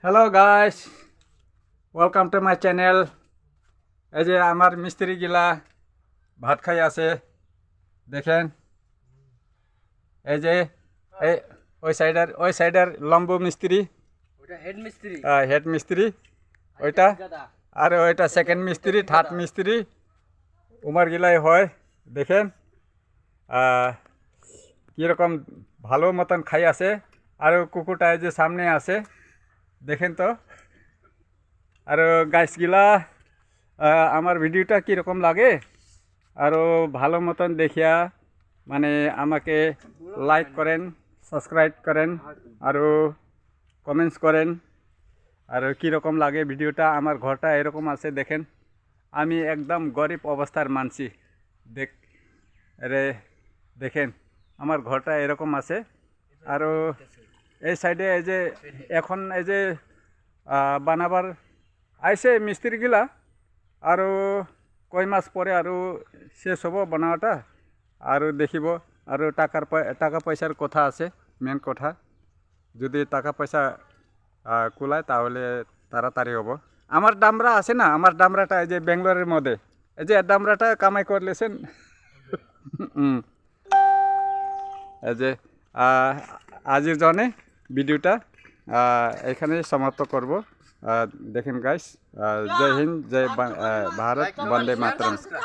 Hello guys, welcome to my channel. এই যে আমার মিস্ত্রি গিলা ভাত খাই আছে, দেখেন। এই যে এই ওই সাইডের লম্বু মিস্ত্রি, ওটা হেড মিস্ত্রি। হেড মিস্ত্রি ওইটা, আর ওইটা সেকেন্ড মিস্ত্রি, থার্ড মিস্ত্রি। উমার গিলাই হয়, দেখেন কীরকম ভালো মতন খাই আছে। আর কুকুরটা এই যে সামনে আছে, দেখেন তো। আর গাছগুলা আমার ভিডিওটা কীরকম লাগে আরও ভালো মতন দেখিয়া মানে আমাকে লাইক করেন, সাবস্ক্রাইব করেন, আরও কমেন্টস করেন। আর কীরকম লাগে ভিডিওটা। আমার ঘরটা এরকম আছে, দেখেন। আমি একদম গরিব অবস্থার মানছি। দেখেন আমার ঘরটা এরকম আছে। আরও এই সাইডে এই যে এখন এই যে বানাবার আইসে মিস্ত্রিগুলা, আরও কয় মাস পরে আরও শেষ হব বানাওয়াটা। আরও দেখিব, আরও টাকা পয়সার কথা আছে, মেন কথা। যদি টাকা পয়সা কুলায় তাহলে তাড়াতাড়ি হব। আমার ডামরা আছে না, আমার ডামরাটা এই যে বেঙ্গলোরের মধ্যে, এই যে ডামরাটা কামাই করলেছেন। এই যে আজির জন্যে ভিডিওটা এখানে সমাপ্ত করব। দেখেন গাইস, জয় হিন্দ, জয় ভারত, বন্দে মাতরম।